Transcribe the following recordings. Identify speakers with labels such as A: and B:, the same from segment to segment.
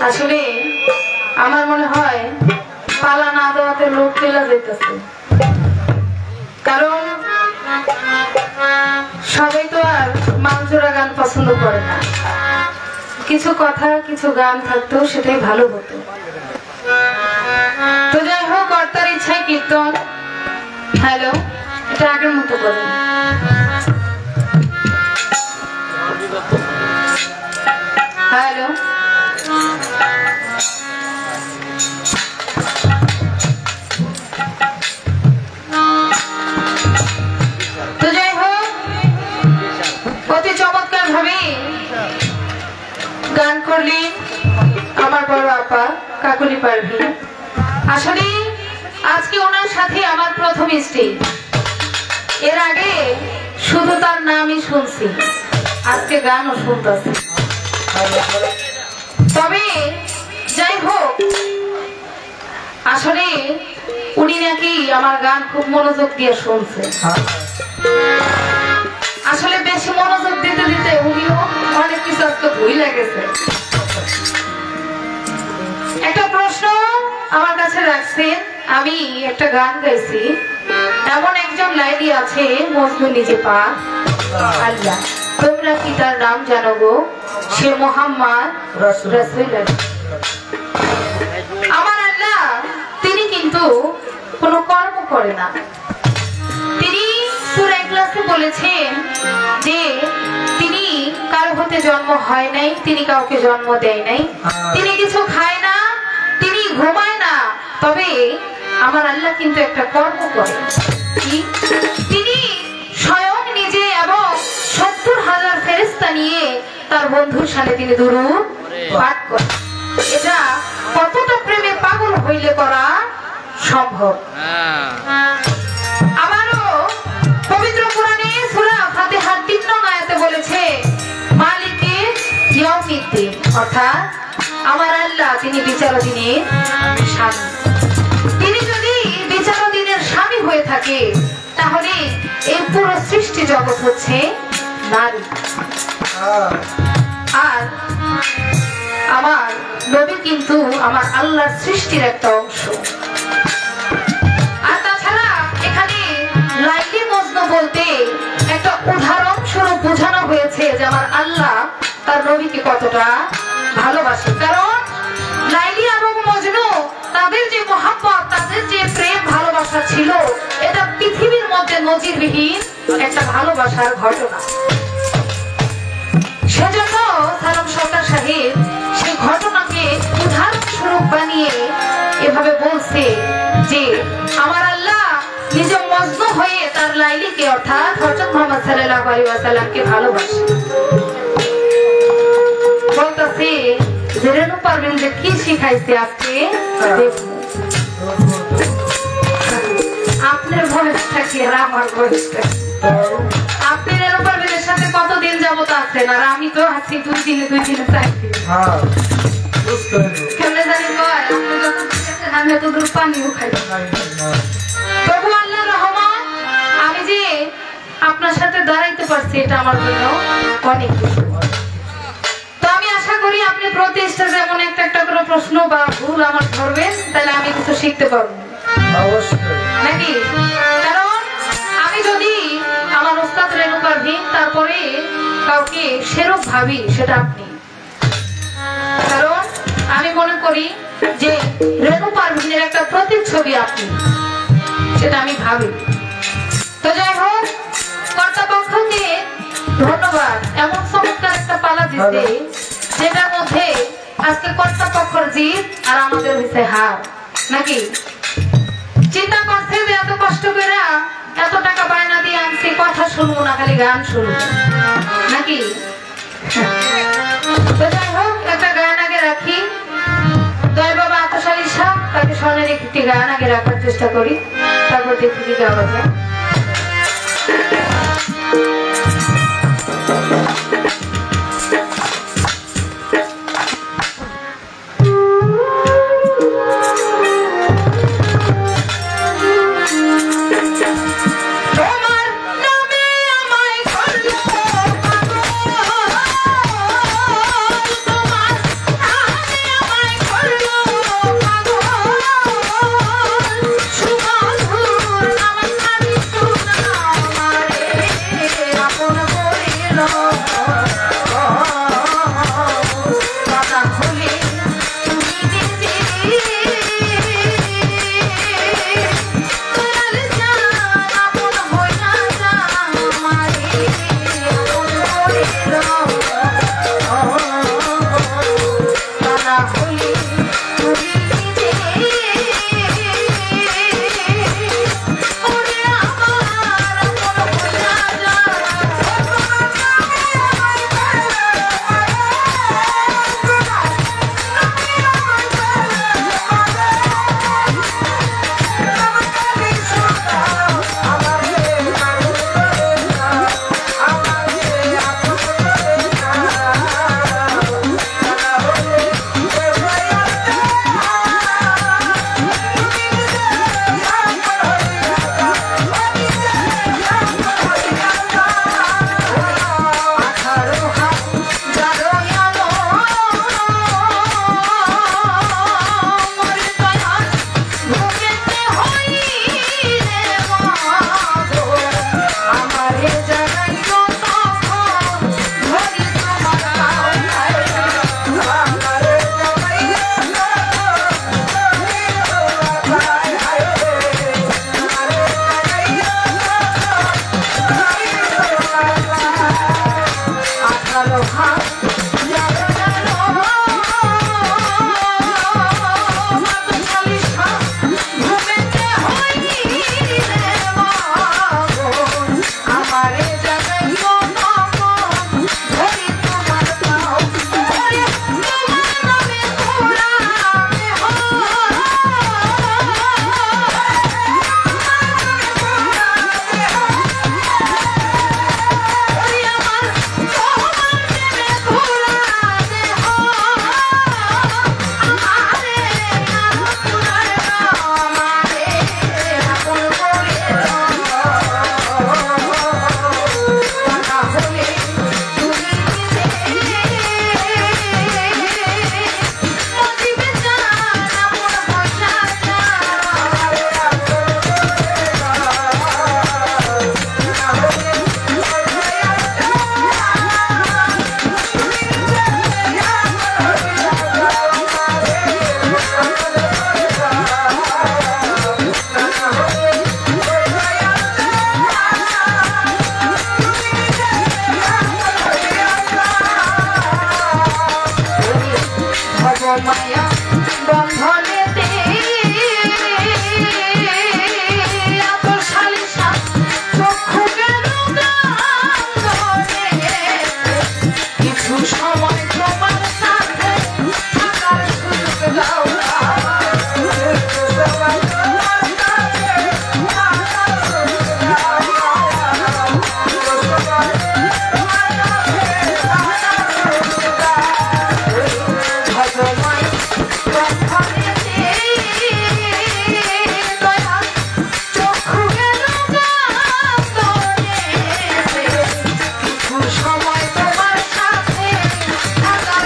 A: আসলে আমার মনে হয় পালা না দেওয়াতে লোক পেলা যেতেছে, কারণ সবাই তো আর মানজোড়া গান পছন্দ করে না। কিছু কথা কিছু গান থাকতো, সেটাই ভালো হতো। তো যাই হোক, কর্তার ইচ্ছায় কীর্তন। হ্যালো, এটা আগের মতো করেন। হ্যালো, তো যাই হোক, অতি চমৎকার ভাবে গান করলেন আমার বড় আপা কাকুলি পারভীন। আসলে আজকে ওনার সাথে আমার প্রথম স্টেজ। এর আগে শুধু তার নামই শুনছি, আজকে গানও শুনতেছি। তবে যাই হোক, আসলে উনি নাকি আমার গান খুব মনোযোগ দিয়ে শুনছে। আসলে বেশি মনোযোগ দিতে দিতে উনিও অনেক কিছু আজকে ভুলে গেছে। একটা প্রশ্ন আমার কাছে রাখছেন, আমি একটা গান গাইছি, এমন একজন লাইলি আছে মজনু নিজে পা, আল্লাহ তোমরা কি তার নাম জানো গো, সে মোহাম্মদ রাসূলুল্লাহ। আমার আল্লাহ তিনি কিন্তু কোনো কর্ম করে না। তিনি সূরা ইখলাসে বলেছেন যে তিনি কারো হতে জন্ম হয় নাই, তিনি কাউকে জন্ম দেয় নাই, তিনি কিছু খায় না, তিনি ঘুমায় না। তবে আমার আল্লাহ কিন্তু একটা কর্ম করে, তিনি স্বয়ং নিজে এবং ৭০,০০০ ফেরেশতা নিয়ে তার বন্ধুর সাথে তিনি দুরূদ পাঠ করেন। এটা কতটা প্রেমে পাগল হইলে করা সম্ভব। আবারও পবিত্র কোরআনে সূরা ফাতিহার ৩ নং আয়াতে বলেছে মালিকে ইয়াউমিদ্দিন, অর্থাৎ আমার আল্লাহ তিনি বিচারদিনের স্বামী। তিনি যদি বিচারদিনের স্বামী হয়ে থাকে, তাহলে এই পুরো সৃষ্টি জগৎ হচ্ছে নারী। আর আমার নবী কিন্তু আমার আল্লাহর সৃষ্টির একটা অংশ। আর তাছাড়া এখানে লাইলি মজনু বলতে একটা উদাহরণ স্বরূপ বোঝানো হয়েছে যে আমার আল্লাহ তার নবীকে কতটা ভালোবাসে। কারণ লাইলি এবং মজনু তাদের যে মহব্বত, তাদের যে প্রেম ভালোবাসা ছিল, এটা পৃথিবীর মধ্যে নজিরবিহীন একটা ভালোবাসার ঘটনা। সেজন্য সালাম সরকার সাহেব সেই ঘটনাকে উদাহরণ স্বরূপ বানিয়ে এভাবে বলছে যে আমার আল্লাহ নিজে মজনু হয়ে তার লাইলিকে অর্থাৎ হযরত মুহাম্মদ সাল্লাল্লাহু আলাইহি ওয়াসাল্লামকে ভালোবাসে। বলতেছে যে রেণু পারভীন যে কি শিখাইছে আজকে দেখুন। আপনার বয়সটা কি আর আমার বয়সটা? আপনি রেণু পারভীনের সাথে কতদিন যাবত আছেন, আর আমি তো আছি 2 দিনে চাইছি। কেমনে জানি কয় আপনি যখন শিখেছেন আমি এত দূর পানিও খাই। তবু আল্লাহর রহমত, আমি যে আপনার সাথে দাঁড়াইতে পারছি এটা আমার জন্য অনেক কিছু। তো আমি আশা করি আপনি প্রতি স্টেজে এমন একটা করে প্রশ্ন বা ভুল আমার ধরবেন, তাহলে আমি কিছু শিখতে পারবো নাকি। কারণ আমি যদি আমার ওস্তাদ রেণু পারভীন তারপরে কাউকে সেরূপ ভাবি, সেটা আপনি। কারণ আমি মনে করি যে রেণু পারভীনের একটা প্রতিচ্ছবি আপনি, সেটা আমি ভাবি। তো যাই হোক, কর্তাপক্ষকে ধন্যবাদ এমন চমৎকার একটা পালা দিতে, যেটার মধ্যে আজকে কর্তাপক্ষর জিত আর আমাদের হয়েছে হার নাকি। চিন্তা করছে যে এত কষ্ট করে এত টাকা বায়না দিয়ে আনছি, কথা শুনবো না, খালি গান শুনবো নাকি। তো যাই হোক, একটা গান আগে রাখি। দয় বাবা আতশালী শাহ, তাকে স্মরণের একটি গান আগে রাখার চেষ্টা করি, তারপর দেখি কি গাওয়া যায়।
B: তোমার
A: মায়া বন্ধনেতে আতর শালিশা চক্ষু গেল কিছু সময় তোমার সাথে থাকার সুযোগ দাও সময় তোমার সাথে থাকার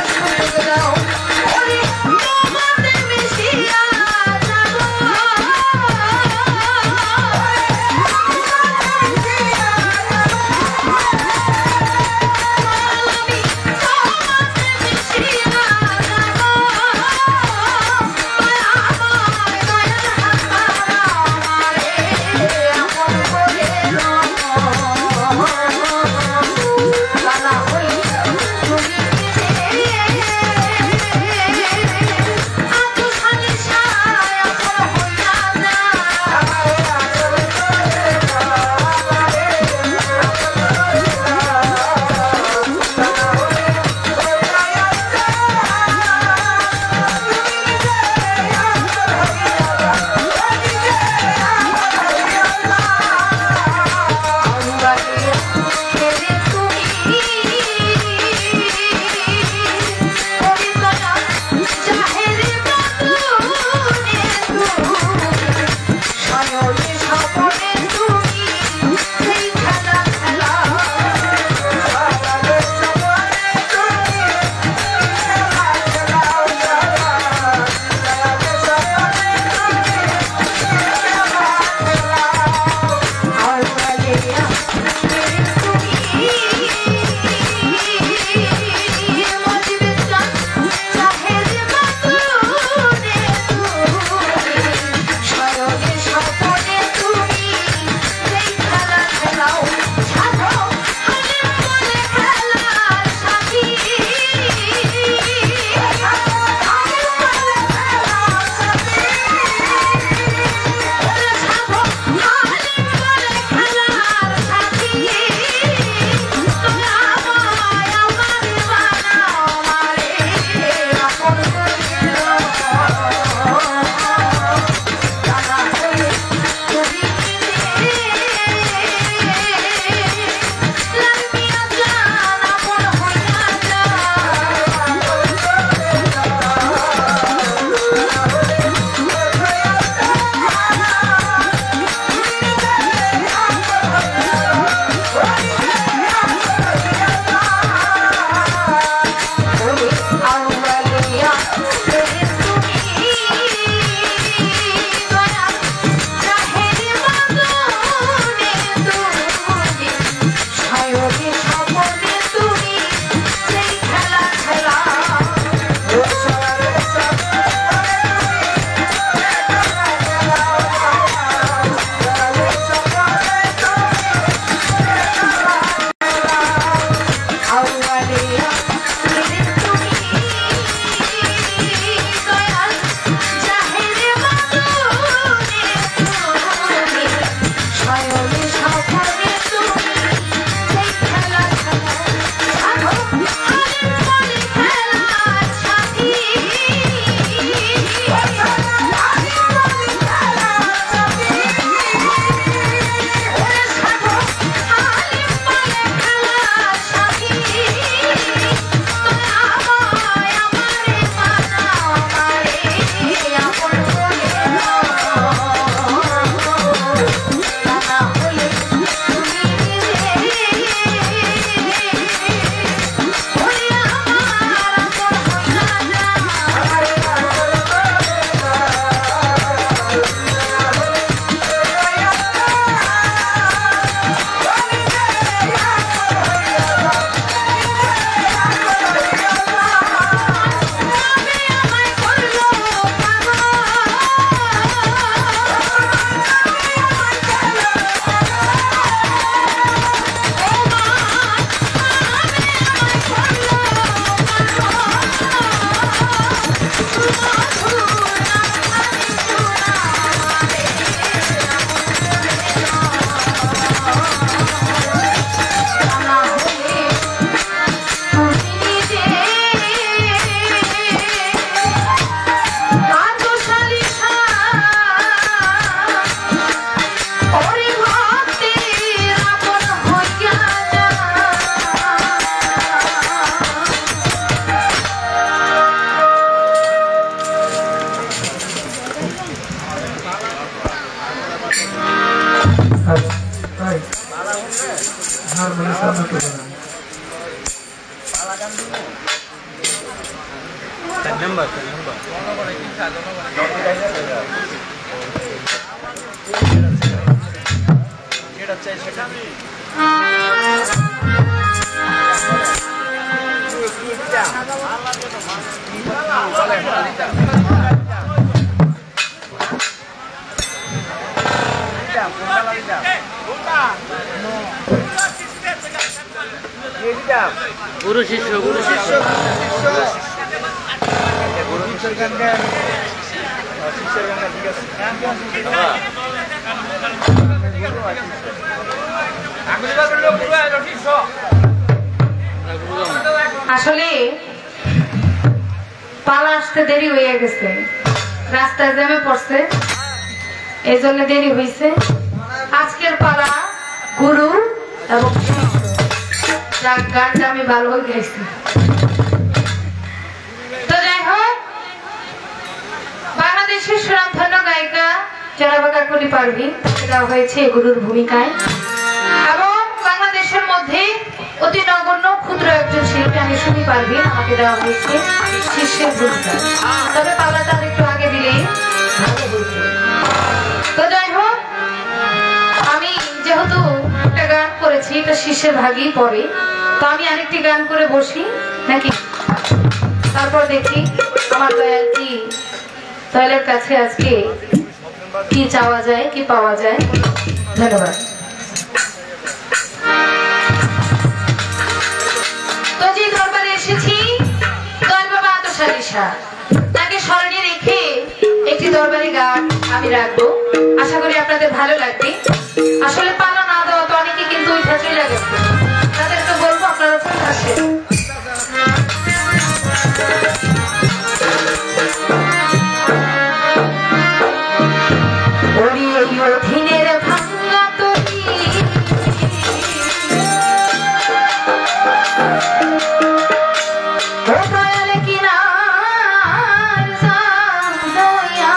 B: গুরু শিষ্য
A: আসলে পালা আসতে দেরি হয়ে গেছে, রাস্তায় জ্যামে পড়ছে, এই জন্য দেরি হয়েছে। আজকের পালা গুরু এবং যার গানটা আমি ভালো হয়ে গেছি। তো যাই হোক, বাংলাদেশের সুনামধন্য গায়িকা জনাবা কাকলি পারভীন দেওয়া হয়েছে গুরুর ভূমিকায়, এবং বাংলাদেশের মধ্যে অতি নগণ্য ক্ষুদ্র একজন শিল্পী আমি সুমি পারভীন, আমাকে দেওয়া হয়েছে শিষ্যের ভূমিকা। তবে পালাটা একটু আগে দিলেই ভালো হতো। তো যাই হোক, আমি যেহেতু একটা গান করেছি, এটা শিষ্যের ভাগই পড়ে, তো আমি আরেকটি গান করে বসি নাকি, তারপর দেখি আমার দয়ালের কাছে আজকে কি চাওয়া যায়, কি পাওয়া যায়। ধন্যবাদ। তো যে দরবারে এসেছি, দয়াল বাবা আতশালী শাহ, তাকে স্মরণে রেখে একটি দরবারি গান আমি রাখবো, আশা করি আপনাদের ভালো লাগবে। আসলে পালা না দেওয়া তো অনেকে কিন্তু উঠে চলে গেছে, তাদেরকে বলবো আপনারা চলে আসেন। অধীনের ভাঙা তরি দয়ালে কিনার দয়া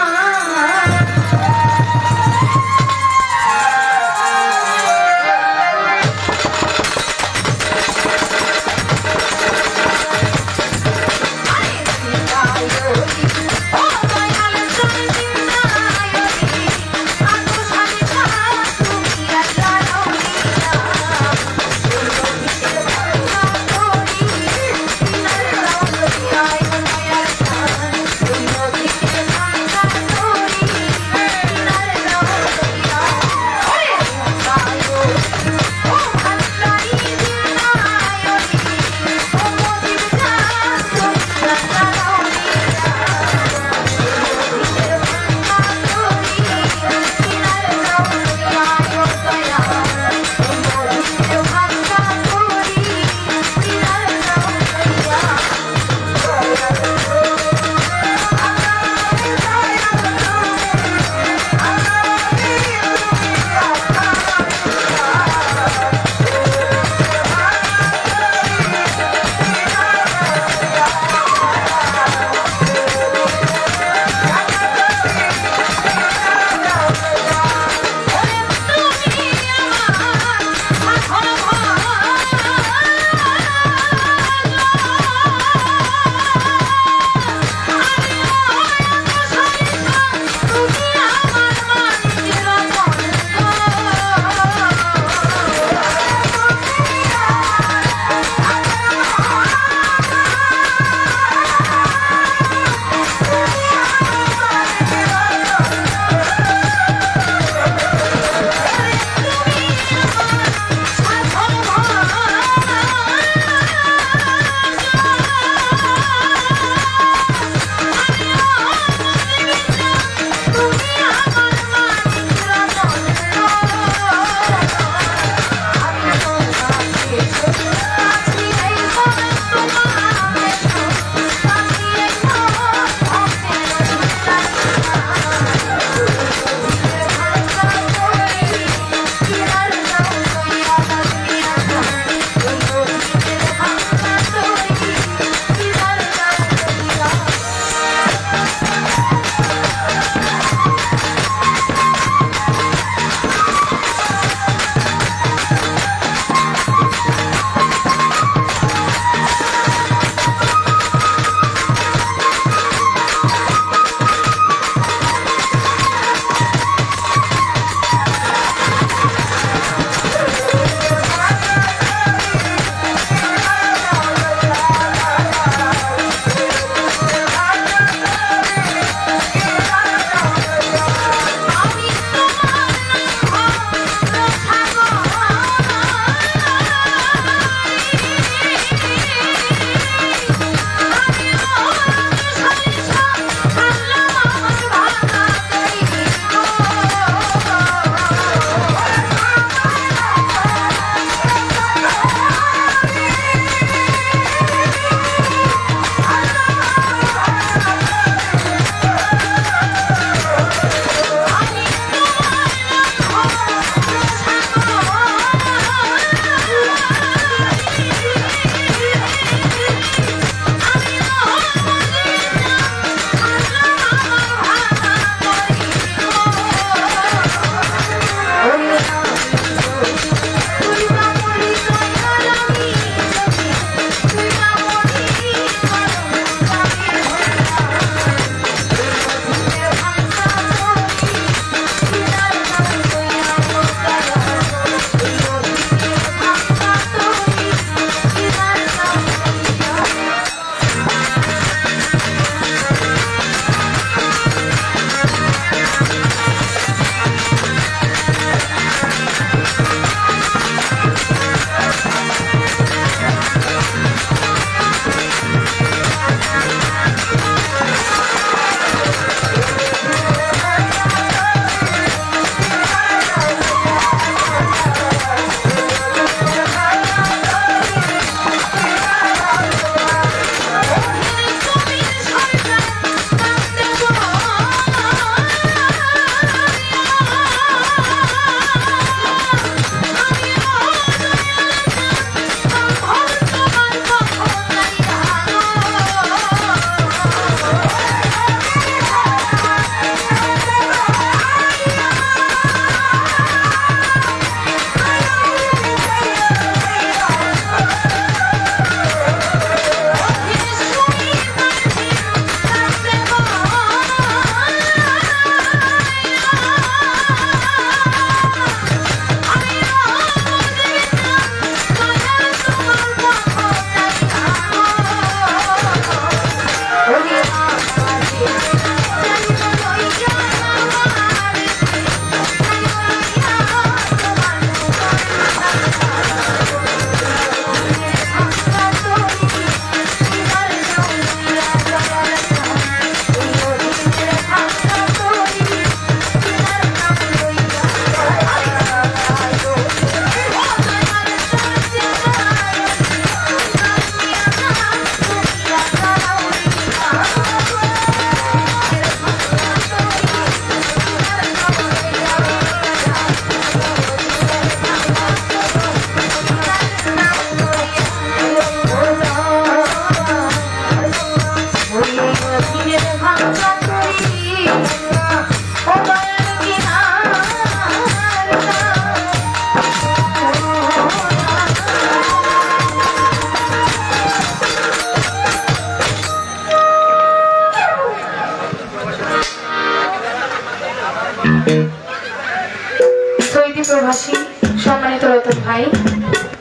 A: ভাই,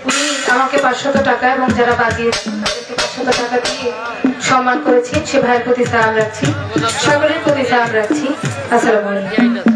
A: উনি আমাকে 500 টাকা এবং যারা বাজিয়েছেন তাদেরকে 500 টাকা দিয়ে সম্মান করেছি। সে ভাইয়ের প্রতি সালাম রাখছি, সকলের প্রতি সালাম রাখছি। আসসালামু আলাইকুম।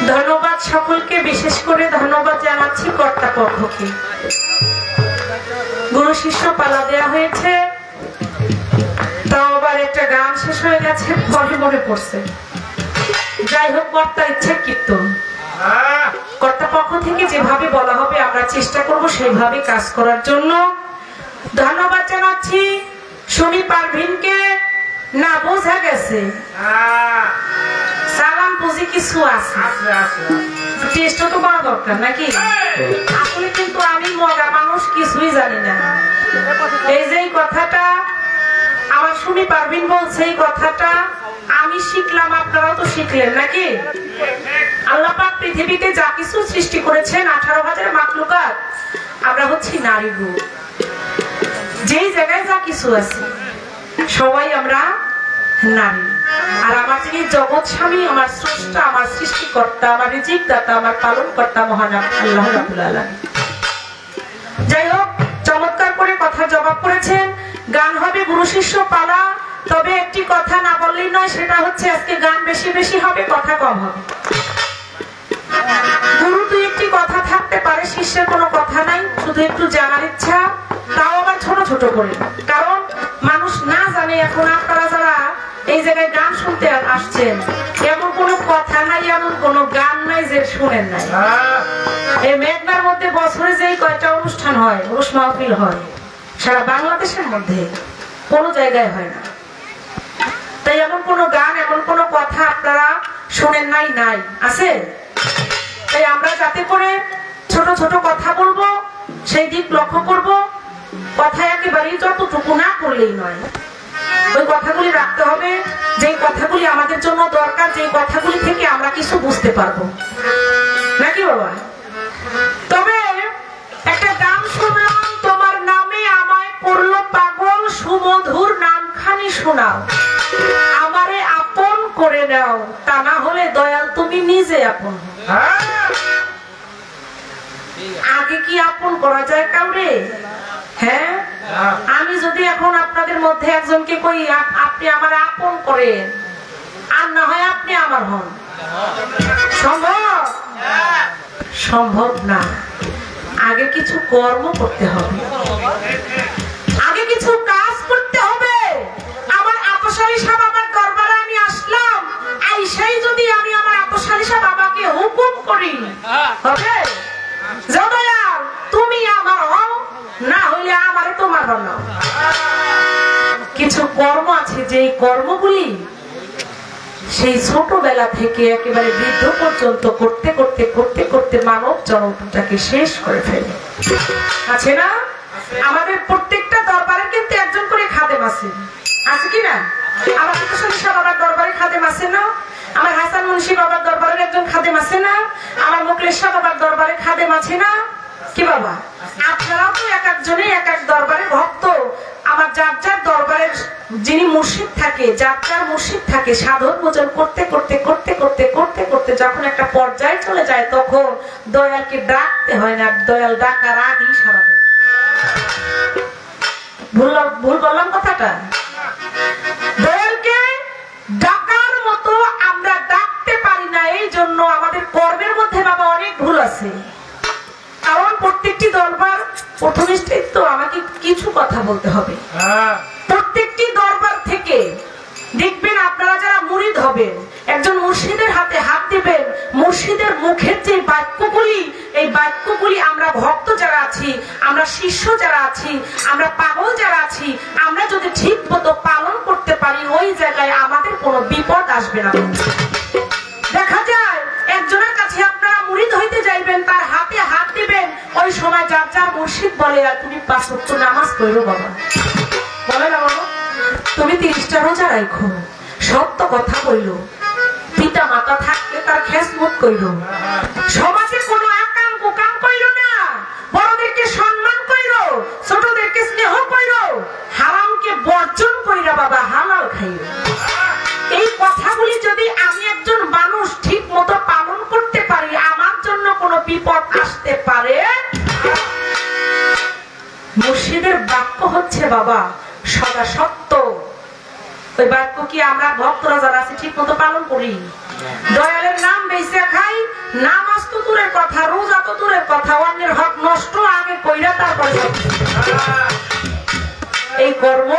A: ধন্যবাদ সকলকে, বিশেষ করে ধন্যবাদ জানাচ্ছি কর্তাপক্ষকে। গুরু শিষ্য পালা দেওয়া হয়েছে, তাও আবার একটা গান শেষ হয়ে গেছে, পরে মনে পড়ছে। যাই হোক, কর্তার ইচ্ছে কীর্তন। কর্তাপক্ষ থেকে যেভাবে বলা হবে আমরা চেষ্টা করব সেইভাবে কাজ করার জন্য। ধন্যবাদ জানাচ্ছি সুমি পারভিনকে। না বোঝা গেছে সালাম বুঝি কিছু আছে, টেস্ট তো করা দরকার নাকি? আসলে কিন্তু আমি মগা মানুষ, কিছুই জানি না। এই যে কথাটা আমার সুমি পারভিন বলছে, এই কথাটা আমি শিখলাম, আপনারাও তো শিখলেন নাকি? আল্লাহ পাক পৃথিবীতে যা কিছু সৃষ্টি করেছেন 18,000 মাখলুকাত, আমরা হচ্ছি নারী রূপ। যেই জায়গায় যা কিছু আছে সবাই আমরা নারী। আর আমার যিনি জগৎ স্বামী, আমার স্রষ্টা, আমার সৃষ্টিকর্তা, আমার রিজিক দাতা, আমার পালন কর্তা মহান আল্লাহ রাব্বুল আলামিন। যাই হোক, চমৎকার করে কথা জবাব করেছেন। গান হবে গুরু শিষ্য পালা, তবে একটি কথা না বললেই নয়, সেটা হচ্ছে আজকে গান বেশি বেশি হবে, কথা কম হবে। গুরু দুই একটি কথা থাকতে পারে, শিষ্যের কোনো কথা নাই, শুধু একটু জানার ইচ্ছা, তাও আবার ছোট ছোট করে। কারণ মানুষ না জানে, এখন আপনারা যারা এই জায়গায় গান শুনতে আসছেন, এমন কোনো কথা নাই, এমন কোনো গান নাই যে শুনেন নাই। এই মেঘনার মধ্যে বছরে যেই কয়টা অনুষ্ঠান হয়, উরুস মাহফিল হয়, সারা বাংলাদেশের মধ্যে কোনো জায়গায় হয় না। তাই এমন কোনো গান, এমন কোনো কথা আপনারা শুনেন নাই, নাই আছে। তাই আমরা যাতে করে ছোট ছোট কথা বলবো সেই দিক লক্ষ্য করব। কথা একেবারেই যতটুকু না করলেই নয়, ওই কথাগুলি রাখতে হবে, যে কথাগুলি আমাদের জন্য দরকার, যে কথাগুলি থেকে আমরা কিছু বুঝতে পারবো নাকি বাবা? তবে একটা গান শুনলাম, তোমার নামে আমায় করলো পাগল, সুমধুর নামখানি শোনাও, আমারে আপন করে নাও, তা না হলে দয়াল তুমি নিজে আপন। আগে কি আপন করা যায় কাউরে? হ্যাঁ, আমি যদি এখন আপনাদের মধ্যে একজনকে কই আপনি আমার আপন করেন, আর না হয় আপনি আমার হন, সম্ভব? সম্ভব না। আগে কিছু কর্ম করতে হবে, আগে কিছু কাজ করতে হবে। আমার আতশালী শাহ বাবার দরবারে আমি আসলাম, আইসাই যদি আমি আমার আতশালী শাহ বাবাকে হুকুম করি, হবে? জবায়াল তুমি আমার হও, না হইলে আমারে তোমার বানাও। কিছু কর্ম আছে, যে কর্মগুলি সেই ছোটবেলা থেকে একেবারে বৃদ্ধ পর্যন্ত করতে করতে করতে করতে মানব জন্মটাকে শেষ করে ফেলে, আছে না? আমাদের প্রত্যেকটা দরবারে কিন্তু একজন করে খাদেম আছে, আছে কি না? আমার আতশালী শাহ বাবার দরবারে খাদেম আছে না? আমার হাসান মুন্সি বাবার দরবারে একজন খাদেম আছে না? আমার মুখলেস শাহ বাবার দরবারে খাদেম আছে না? কি বাবা, আপনারাও তো এক একজনে এক এক দরবারে ভক্ত। আমার যার যার দরবারের যিনি মুর্শিদ থাকে, যার যার মুর্শিদ থাকে, সাধন ভোজন করতে করতে করতে করতে করতে করতে যখন একটা পর্যায়ে চলে যায়, তখন দয়ালকে ডাকতে হয় না, দয়াল ডাকার আগেই সারা দেয়। ভুল বললাম কথাটা? দয়ালকে ডাকার মতো আমরা ডাকতে পারি না, এই জন্য আমাদের কর্মের মধ্যে বাবা অনেক ভুল আছে। কারণ প্রত্যেকটি দরবার
C: প্রথম স্টেজ তো আমাকে কিছু কথা বলতে হবে। প্রত্যেকটি দরবার থেকে দেখবেন আপনারা যারা মুরিদ হবেন, একজন মুর্শিদের হাতে হাত দিবেন, মুর্শিদের মুখের যে বাক্যগুলি, এই বাক্যগুলি আমরা ভক্ত যারা আছি, আমরা শিষ্য যারা আছি, আমরা পাগল যারা আছি, আমরা যদি ঠিক মতো পালন করতে পারি, ওই জায়গায় আমাদের কোনো বিপদ আসবে না। দেখা যায় একজনের কাছে আপনারা মুরিদ হইতে যাইবেন, তার হাতে হাত দিবেন, ওই সময় যার যার মুর্শিদ বলে, আর তুমি 5 ওয়াক্ত নামাজ পড়ো বাবা, বলে না বাবা তুমি 30টা রোজা রাখো, সত্য কথা বললো, পিতা মাতা থাকলে তার খেসমত কইরো, সমাজে কোনো আকাম কুকাম কইরো না, বড়দেরকে সম্মান কইরো, ছোটদেরকে স্নেহ কইরো, হারামকে বর্জন কইরা বাবা হালাল খাইও। এই কথাগুলি যদি আমি একজন মানুষ ঠিক মতো পালন করতে পারি, আমার জন্য কোনো বিপদ আসতে পারে। মুর্শিদের বাক্য হচ্ছে বাবা সদা সত্য। ওই বাক্য কি আমরা ভক্তরা যারা আছি ঠিক মতো পালন করি? দয়ালের নাম বেঁচে খাই, নামাজ তো দূরের কথা, রোজা তো দূরের কথা, অন্যের হক নষ্ট আগে কইরা তারপরে এই কর্ম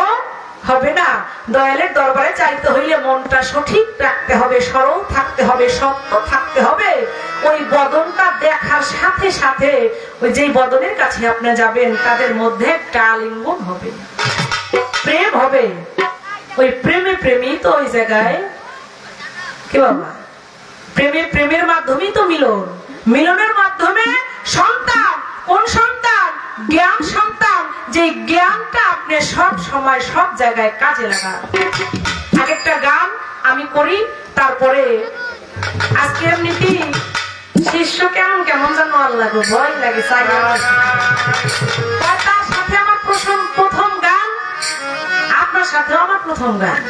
C: হবে না। দয়ালের দরবারে চাইতে হইলে মনটা সঠিক রাখতে হবে, সরল থাকতে হবে, সত্য থাকতে হবে। ওই বদনটা দেখার সাথে সাথে ওই যে বদনের কাছে আপনি যাবেন, তাদের মধ্যে একটা আলিঙ্গন হবে, প্রেম হবে। ওই প্রেমে প্রেমী তো ওই জায়গায় কি বাবা, প্রেমে প্রেমের মাধ্যমেই তো মিলন, মিলনের মাধ্যমে সন্তান। কোন সন্তান? জ্ঞান সন্তান। যে জ্ঞানটা আপনি সব সময় সব জায়গায় কাজে লাগান। আরেকটা গান আমি করি, তারপরে আজকে এমনিতে শিষ্য কেমন কেমন যেন আল্লাহ গো ভয় লাগে, তার সাথে আমার প্রথম গান, আপনার সাথেও আমার প্রথম গান।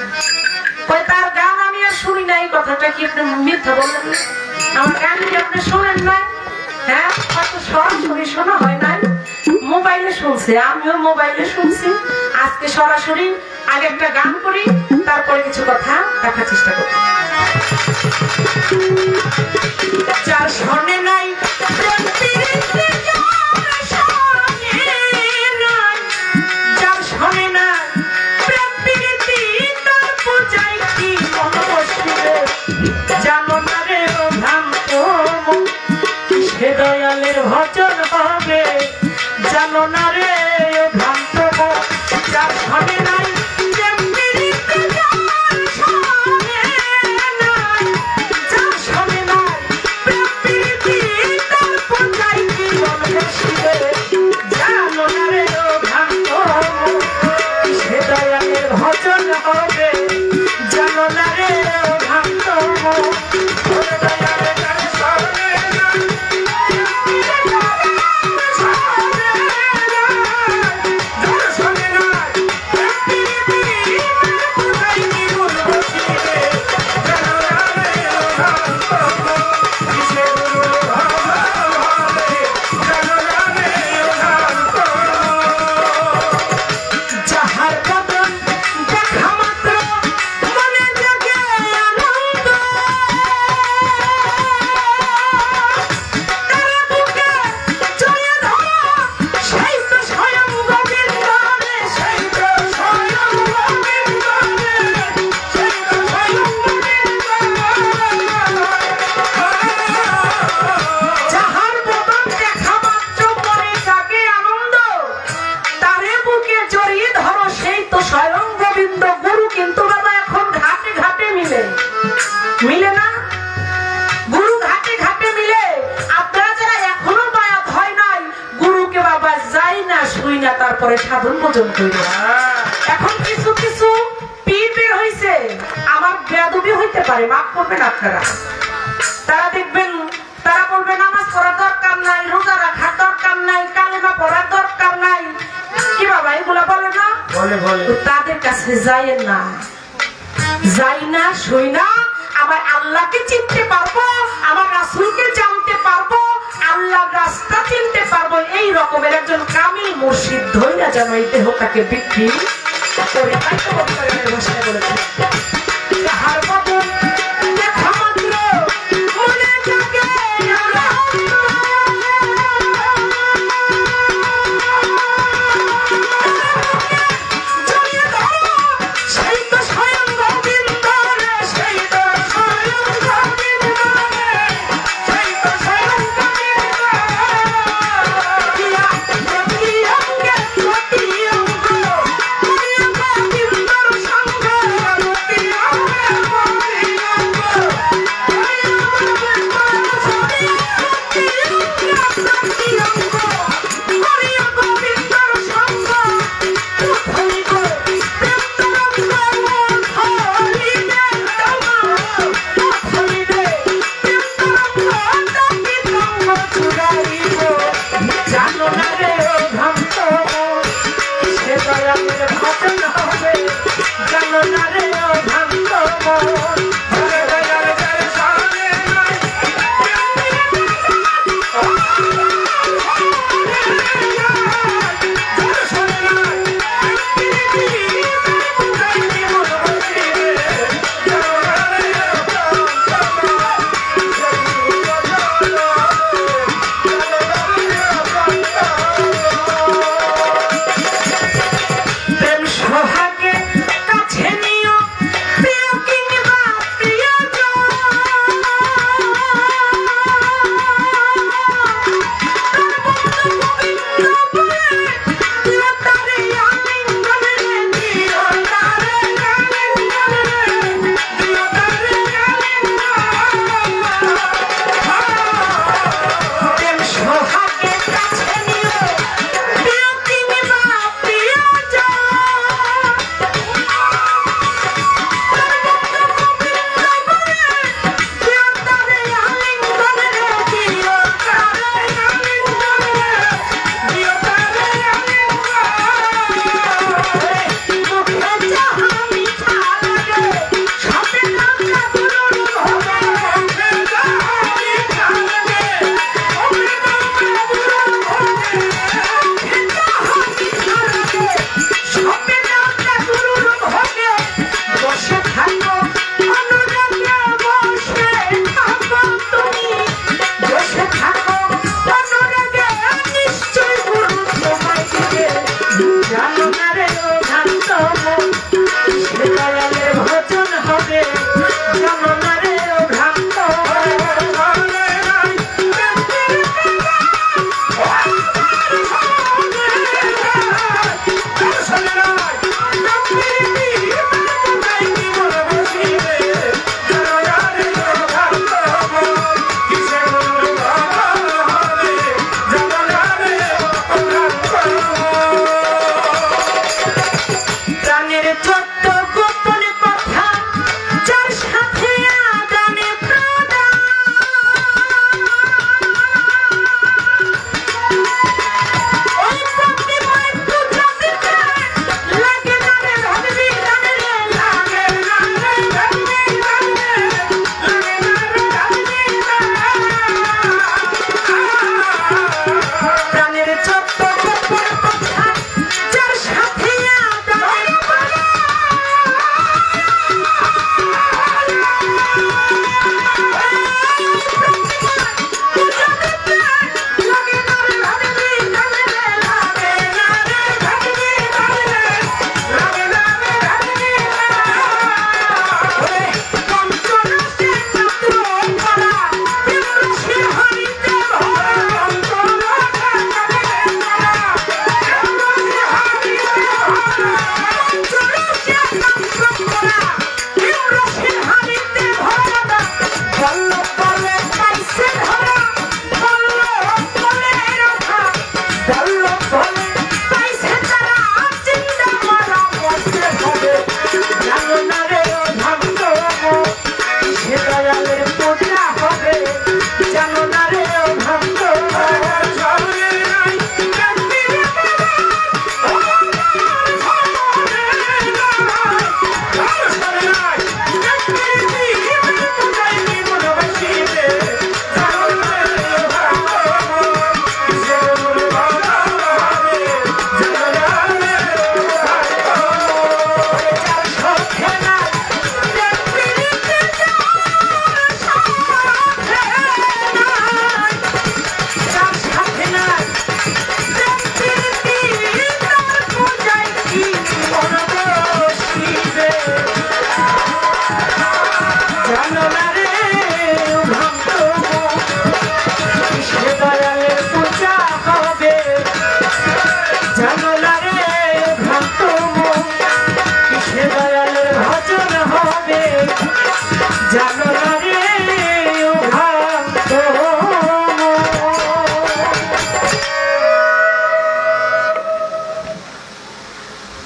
C: তার গান আমি আর শুনি নাই, কথাটা কি আপনি মিথ্যা বললেন? আমার গান কি আপনি শোনেন নাই? হ্যাঁ, হয়তো সরাসরি শোনা হয় নাই, মোবাইলে শুনছে, আমিও মোবাইলে শুনছি। আজকে সরাসরি আগে একটা গান করি, তারপরে কিছু কথা দেখার চেষ্টা করি। যার শোনে নাই দয়ালের ভজন হবে, জানো না রে ভ্রান্ত, যার শোনে নাই মিলে না, গুরু ঘাটে ঘাটে মিলে। আপনারা যারা এখনো মায়াত হয় নাই, গুরুকে বাবা যাই না শুই না, তারপরে সাধন ভোজন করি। এখন কিছু কিছু পীর বের হইছে, আমার বেয়াদবি হইতে পারে, মাফ করবেন আপনারা। তারা দেখবেন, তারা বলবে নামাজ পড়ার দরকার নাই, রোজা রাখার দরকার নাই, কালেমা পড়ার দরকার নাই, কি বাবা এগুলা বলে না? তাদের কাছে যাইয়েন না, যাই না শুই না, আমার আল্লাহকে চিনতে পারবো, আমার রাসূলকে জানতে পারবো, আল্লাহর রাস্তা চিনতে পারবো। এই রকমের একজন কামিল মুর্শিদ ধইরা যেন এই দেহটাকে বিক্রি করে। তাই তো ভাষায় বলেছে, যাহার বদন দেখা মাত্র মনে জাগে রে ভ্রান্ত সে দয়ালের ভজন হবে জানো না রে ভ্রান্ত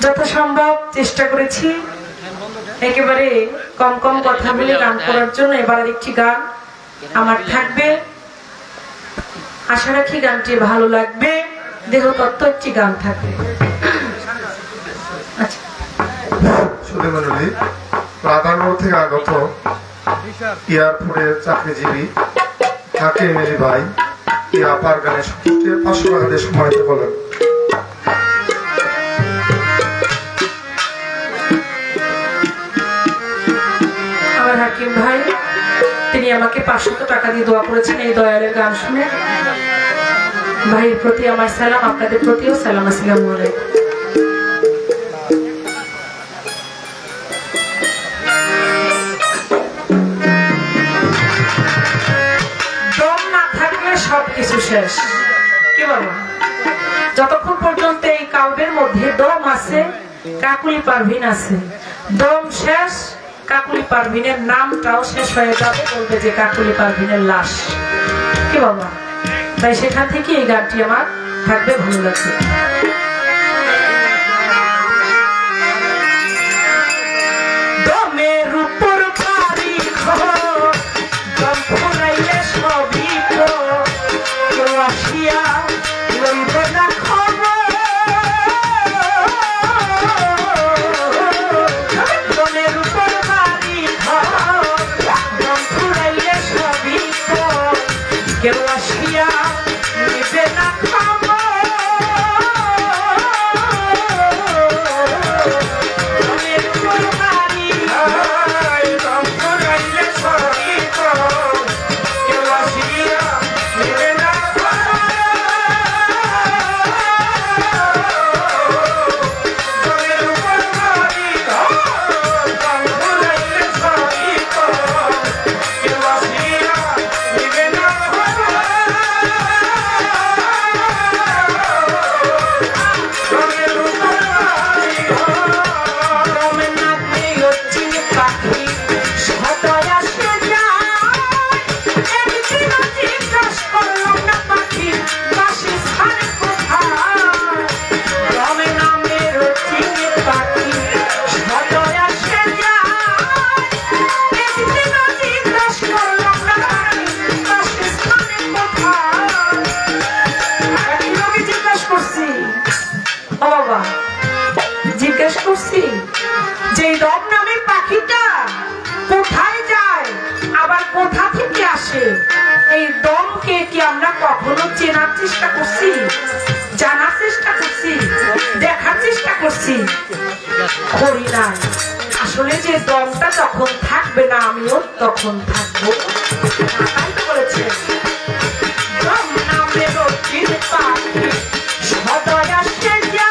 C: যথাসম্ভব চেষ্টা করেছি একেবারে কম কম কথা বলে গান করার জন্য। এবার একটি গান আমার থাকবে, আশা রাখি গানটি ভালো লাগবে। দেহতত্ত্ব একটি গান থাকবে। আচ্ছা
D: সুধীমণ্ডলী, রাধানগর থেকে আগত এয়ারপোর্টের চাকরিজীবী হাকিম আলী ভাই এই আপার গানে 500 টাকা দিয়ে সম্মানিত বলেন।
C: আমার হাকিম ভাই, তিনি আমাকে 500 টাকা দিয়ে দোয়া করেছেন এই দয়ালের গান শুনে। ভাইয়ের প্রতি আমার সালাম, আপনাদের প্রতিও সালাম। আসসালামু আলাইকুম। দম না থাকলে সবকিছু শেষ। কি বলবো, যতক্ষণ পর্যন্ত এই কালবের মধ্যে দম আছে, কাকুলি পারভিন আছে। দম শেষ, কাকুলি পারভিনের নামটাও শেষ হয়ে যাবে, বলবে যে কাকুলি পারভিনের লাশ। কি বাবা, তাই সেখান থেকে এই গানটি আমার থাকবে, ভালো লাগবে। দমের উপর ভারী দম ফুরাইলে সবই কেউ আসিয়া লইবে না খবর। দমের উপর ভারী দম ফুরাইলে সবই কেউ আসিয়া লইবে না খবর। দমের উপর ভারী দম ফুরাইলে সবই কেউ আসিয়া লইবে না জিজ্ঞেস করছি যে দম নামের পাখিটা কোথায় যায়, আবার কোথা থেকে আসে? এই দমকে কি আমরা কখনো চেনার চেষ্টা করছি, জানার চেষ্টা করছি, দেখার চেষ্টা করছি? করি না। আসলে যে দমটা যখন থাকবে না, আমিও তখন থাকবো। তাই তো বলেছে দম নামের পাখি সদয় আসে যায়।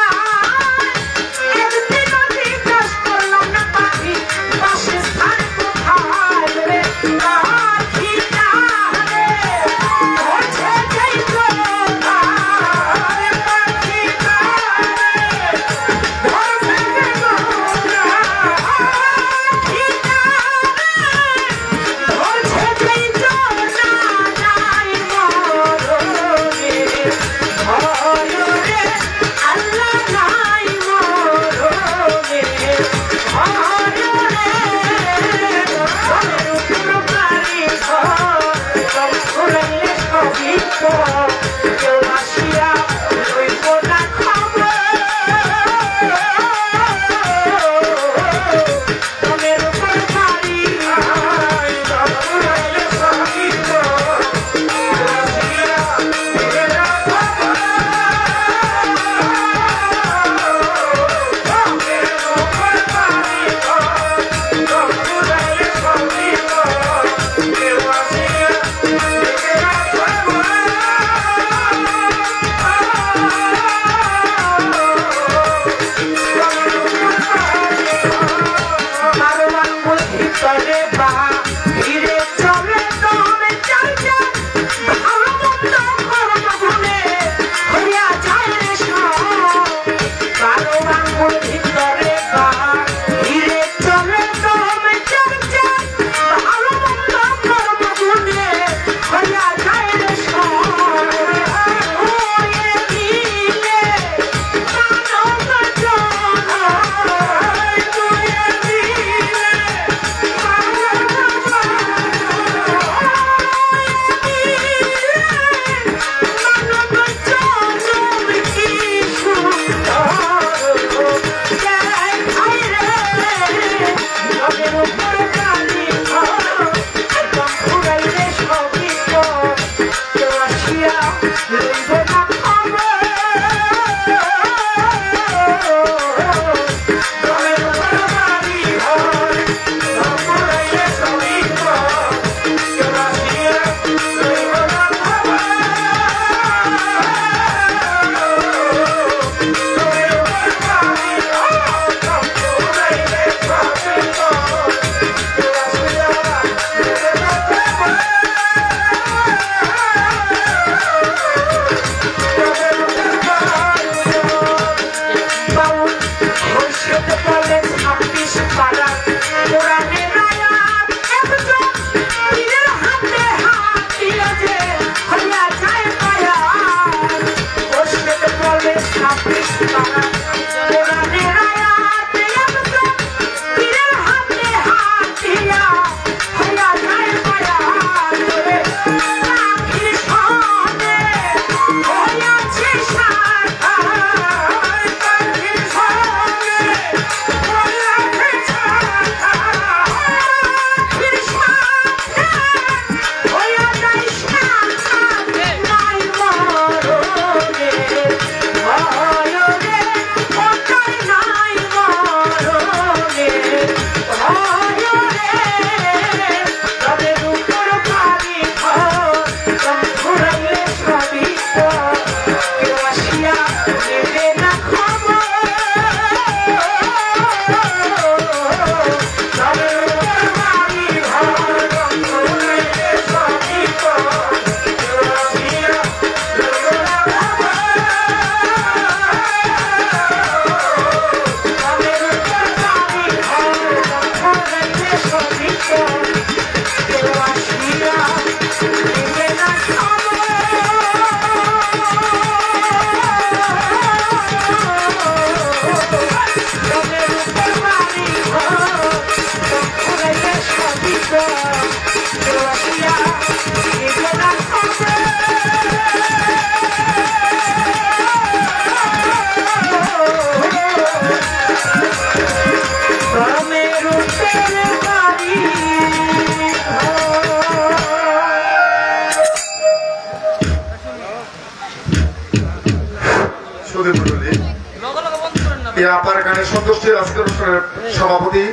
D: আপার গানে সন্তুষ্টি আজকের অনুষ্ঠানের সভাপতি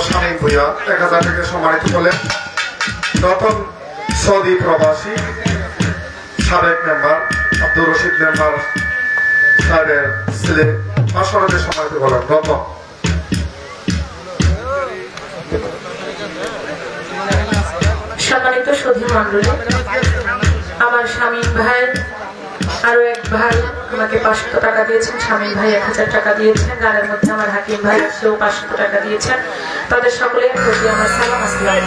D: শামীম ভূঁইয়া 1000 টাকা সম্মানিত হলেন। রতন সৌদি প্রবাসী সাবেক মেম্বার আব্দুর রশিদ মেম্বার সাহেবের ছেলে 500 টাকা সম্মানিত হলেন রতন।
C: সম্মানিত সুধী মন্ডলী, আমার শামীম ভাই আরো এক ভাই আমাকে 500 টাকা দিয়েছেন, শামীম ভাই 1000 টাকা দিয়েছেন, গানের মধ্যে আমার হাকিম ভাই সেও 500 টাকা দিয়েছেন। তাদের সকলের প্রতি আমার সালাম আসসালাম।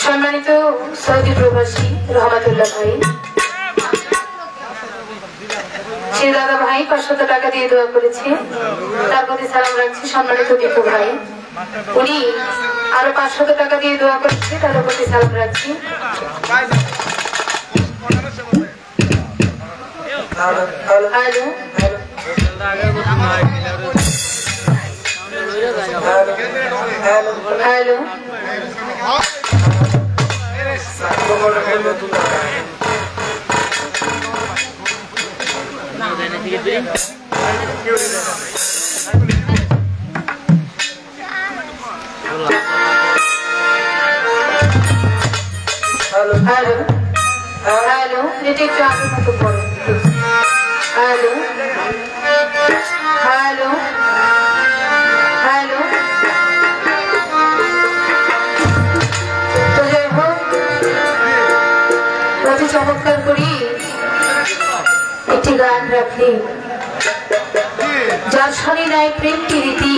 A: সম্মানিত সৌদি প্রবাসী রহমাতুল্লাহ ভাই, সে দাদা ভাই 500 টাকা দিয়ে দোয়া করেছে, তার প্রতি সালাম রাখছি। সম্মানিত দীপু ভাই, উনি আরো 500 টাকা দিয়ে দোয়া করেছে, তার প্রতি সালাম রাখছি। হ্যালো হ্যালো হ্যালো হ্যালো, এটা একটু আগের মতো পড়ো। Hello hello hello. তো যাই হোক, অতি চমৎকার করি একটি গান রাখি। যার শনি নাই প্রেম প্রীতি,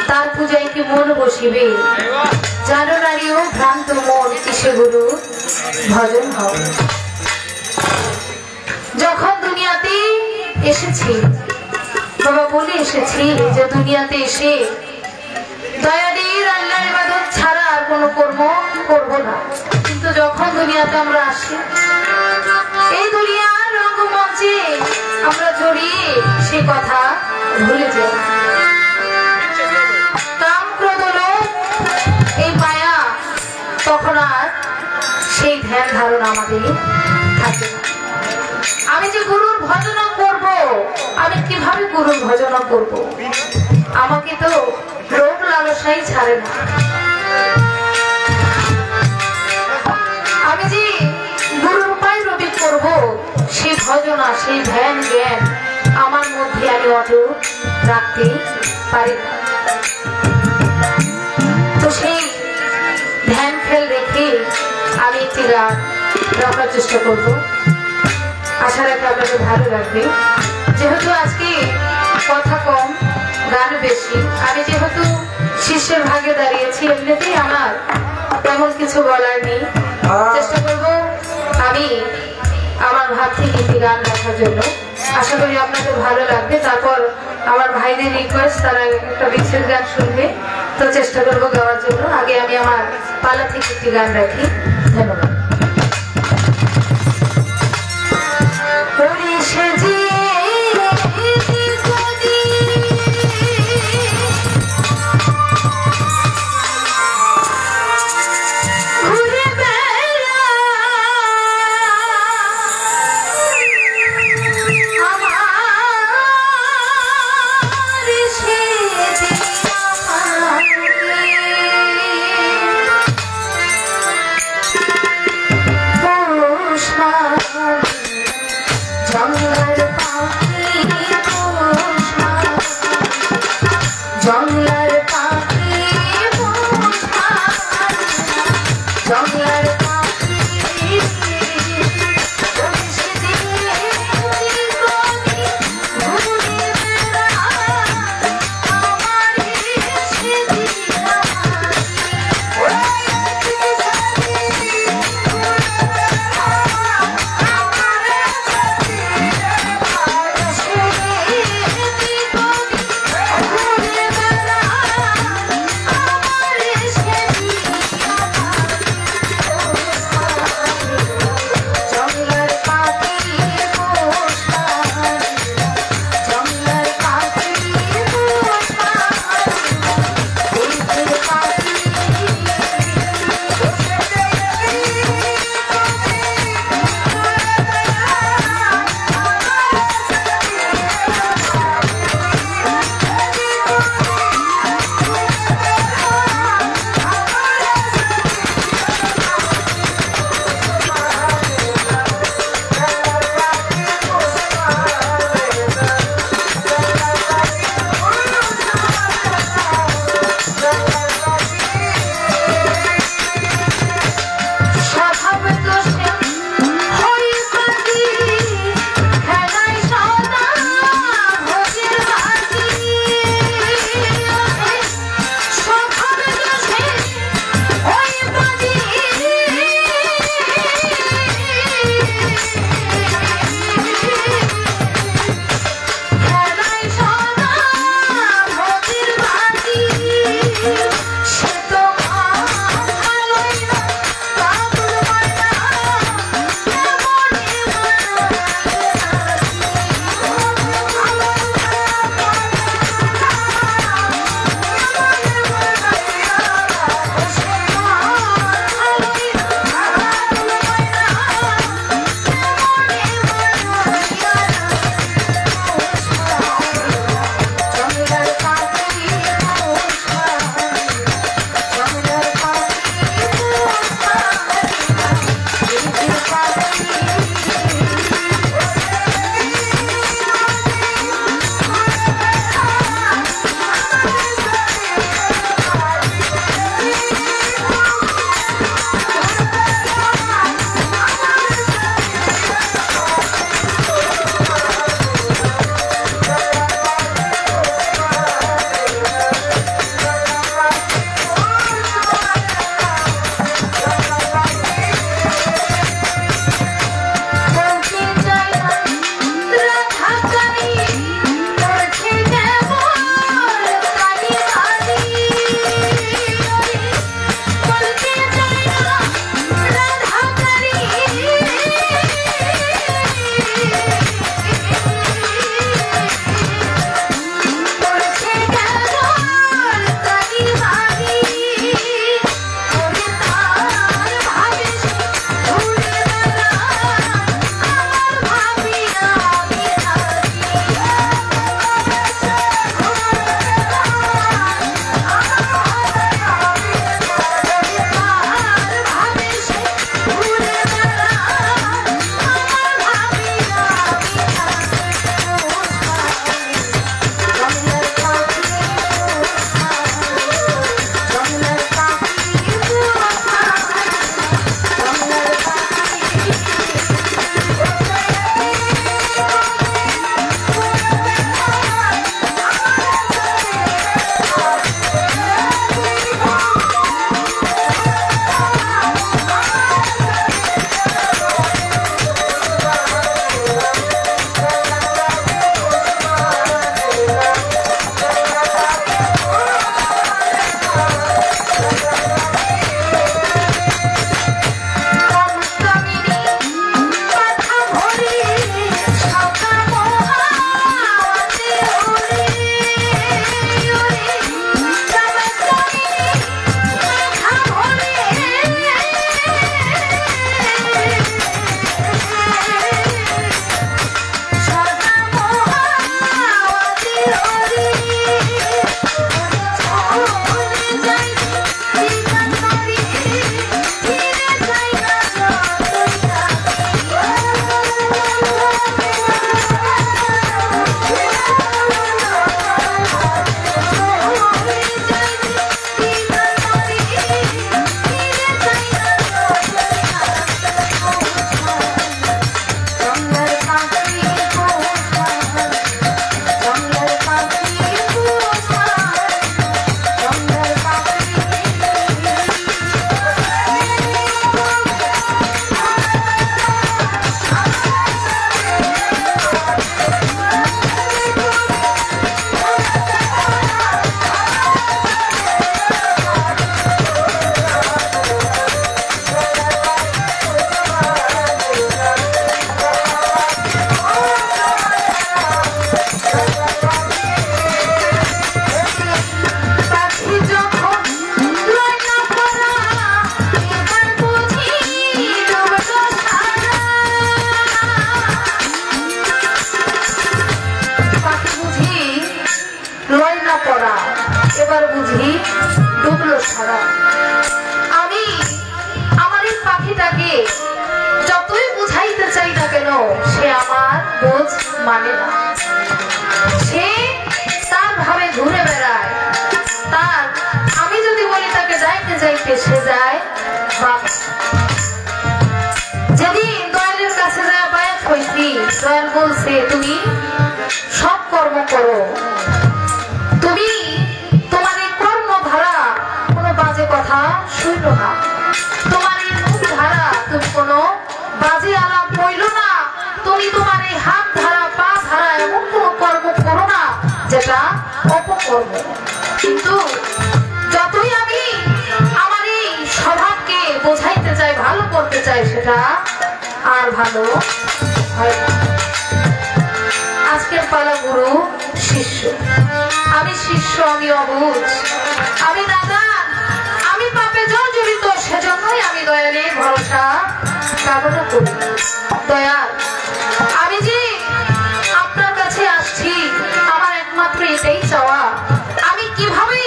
A: তার পূজায় কি মন বসিবে। জানো নারীও ভ্রান্ত মন কিসে গুরু ভজন হবে। যখন দুনিয়াতে এসেছি বাবা, বলে এসেছি যে দুনিয়াতে এসে দয়ালুর আল্লাহর ইবাদত ছাড়া আর কোনো কর্ম করব না। কিন্তু যখন দুনিয়াতে আমরা আসি, এই দুনিয়ার রঙ্গমঞ্চে আমরা জড়িয়ে সে কথা ভুলে যাই। কাম ক্রোধ লোভ এই মায়া, তখন আর সেই ধ্যান ধারণা আমাদের থাকে না। আমি যে গুরুর ভজনা করব, আমি কিভাবে গুরুর ভজনা করব? আমাকে তো রোগ লালসাই ছাড়ে না। আমি যে গুরুর উপায় রবি করব, সে ভজনা সেই ধ্যান জ্ঞান আমার মধ্যে আমি অটুট রাখতে পারি না। তো সেই ধ্যান খেল রেখে আমি একটি গান রাখার চেষ্টা করব, আশা রাখি আপনাদের ভালো লাগবে। যেহেতু আজকে কথা কম গান বেশি, আমি যেহেতু শিষ্যের ভাগে দাঁড়িয়েছি, এমনিতেই আমার তেমন কিছু বলার নেই। চেষ্টা করব আমি আমার ভাব থেকে একটি গান রাখার জন্য, আশা করি আপনাদের ভালো লাগবে। তারপর আমার ভাইদের রিকোয়েস্ট, তারা একটা বিচ্ছেদ গান শুনবে, তো চেষ্টা করবো গাওয়ার জন্য। আগে আমি আমার পালা থেকে একটি গান রাখি। ধন্যবাদ। এবার বুঝি ডুবলো সারা। আমি আমার এই পাখিটাকে যতই বুঝাইতে চাই না কেন সে আমার বোঝ মানে না। সে তার ভাবে ঘুরে বেড়ায়। তার আমি যদি বলি তাকে যাইতে যাইতে সে যায়। যেদিন দয়ালের কাছে যায় বায়াত হইছি, দয়াল বলছে তুমি সব কর্ম করো, তুমি তোমার এই কর্মধারা কোনো বাজে কথা শুনলো না, তোমার এই মুখ ধারা তুমি কোনো বাজে আলাপ বইল না, তুমি তোমার এই হাত ধারা পা ধারা এমন কোনো কর্ম করো না যেটা অপকর্ম। কিন্তু যতই আমি আমার এই স্বভাবকে বোঝাইতে চাই, ভালো করতে চাই, সেটা আর ভালো হয় না। আজকের পালা গুরু শিষ্য, আমি শিষ্য, আমি অবুঝ, আমি দাদা, আমি পাপে জর্জরিত, সেজন্যই আমি দয়ালের ভরসা কামনা করি। দয়াল, আমি যে আপনার কাছে আসছি আমার একমাত্র এটাই চাওয়া, আমি কিভাবে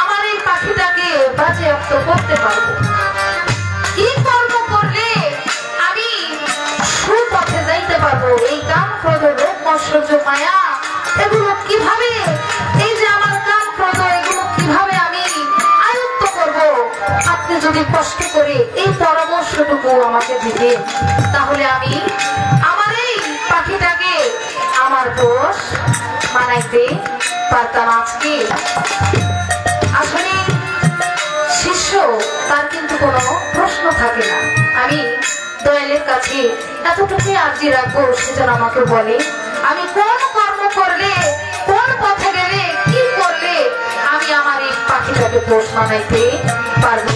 A: আমার এই পাখিটাকে বাজেয়াপ্ত করতে পারবো, কি কর্ম করলে আমি সুপথে যাইতে পারবো, এই কাম ক্রোধ লোভ ঐশ্বর্য মায়া এগুলো কিভাবে, এই যে আমার কাম ক্রোধ এগুলো কিভাবে আমি আয়ত্ত করব, আপনি যদি কষ্ট করে এই পরামর্শটুকু আমাকে দিতেন তাহলে আমি আমার এই পাখিটাকে আমার দোষ মানাইতে পারতাম। আজকে আসলে শিষ্য তার কিন্তু কোনো প্রশ্ন থাকে না। আমি দয়ালের কাছে এতটুকুই আর্জি রাখবো, সে যেন আমাকে বলে আমি কোন কর্ম করলে, কোন পথে গেলে, কি করলে আমি আমার এই পাখিটাকে দোষ মানাইতে পারবো।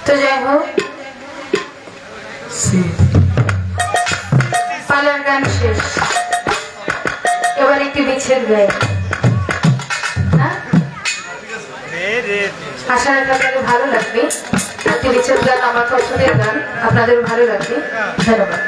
A: তো যাই হোক, পালার গান শেষ, এবার একটি বিচ্ছেদ গাই। আশা রাখি আপনাদের ভালো লাগবে। একটি বিচ্ছেদ গান আমার পছন্দের গান, আপনাদের ভালো লাগবে। ধন্যবাদ।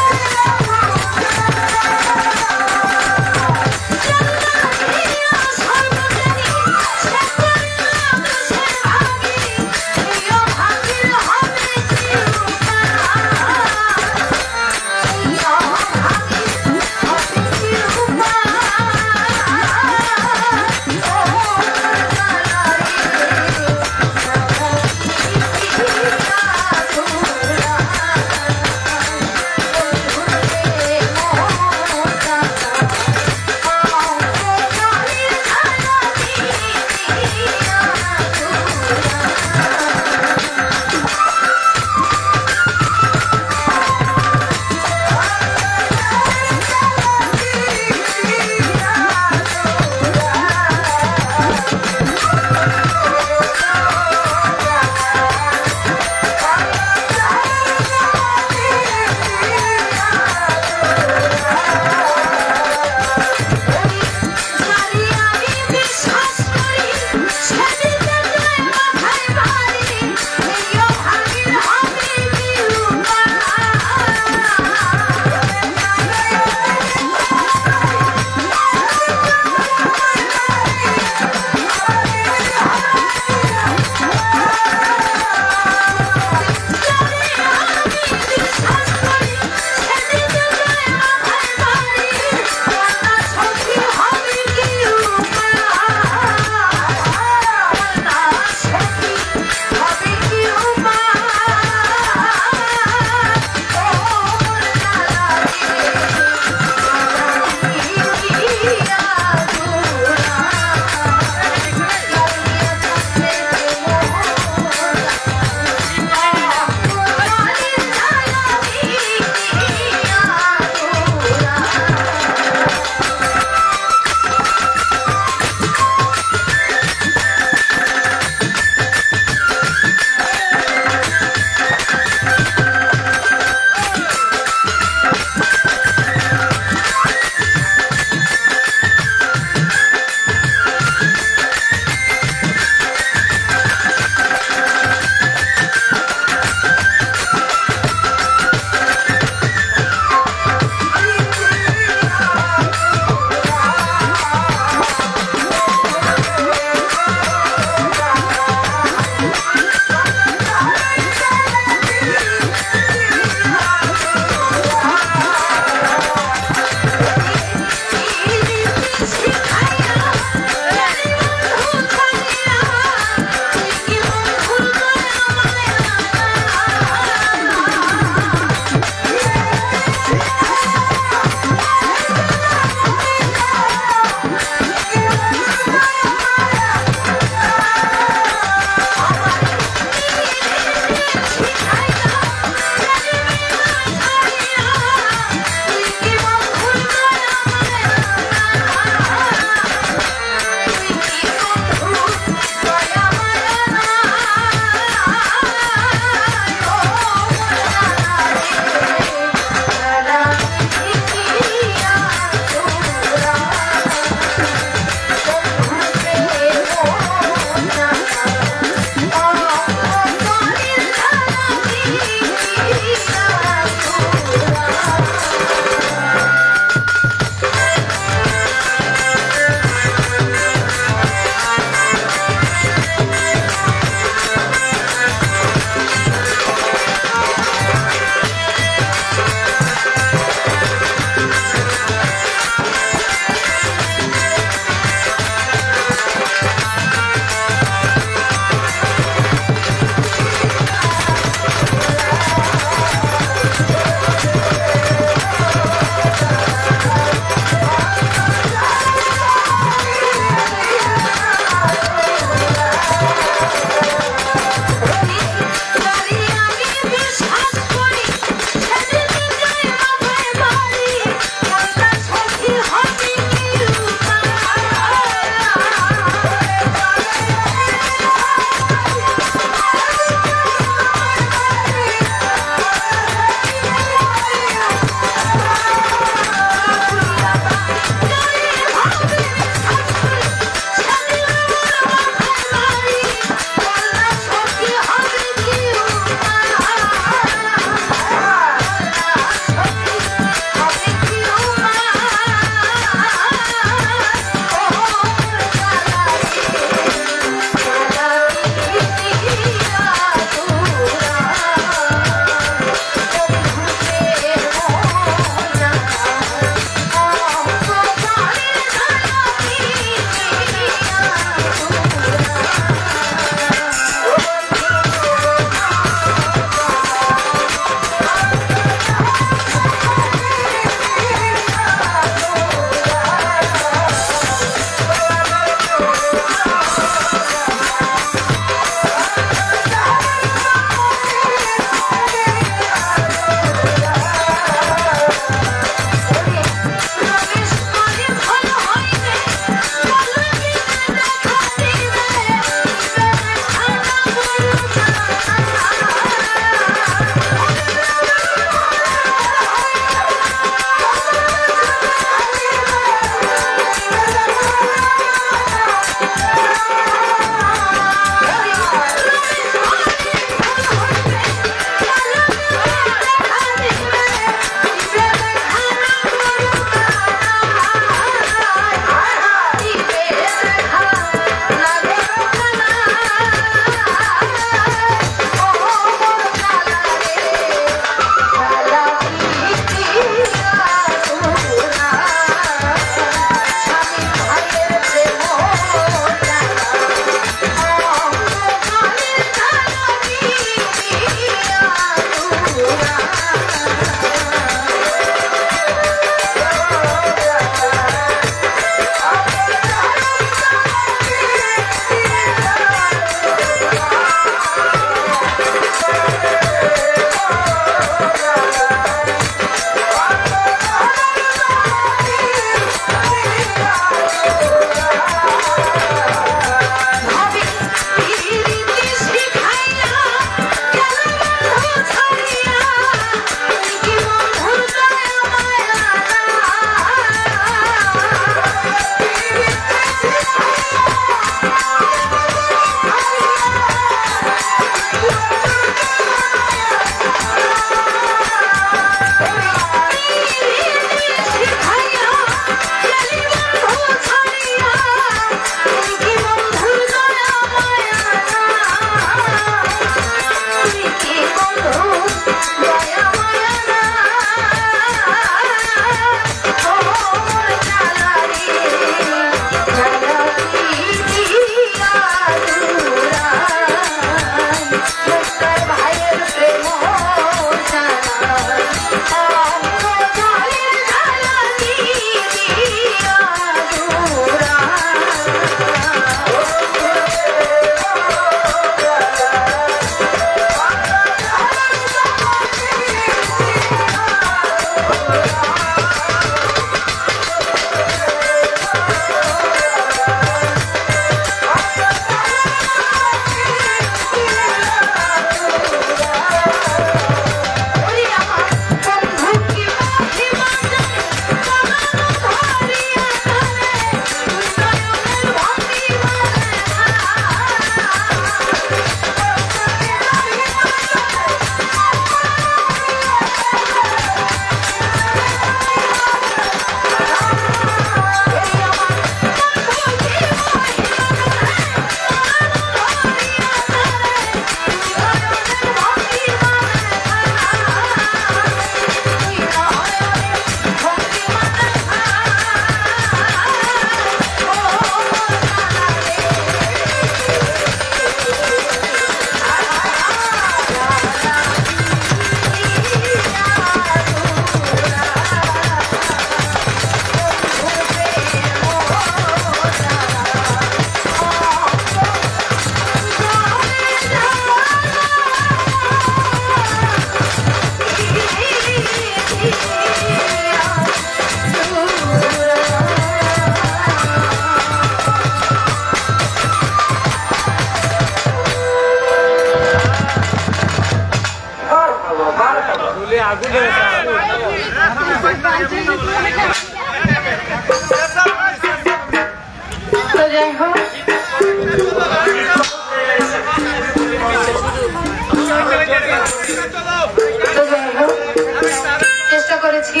A: চেষ্টা করেছি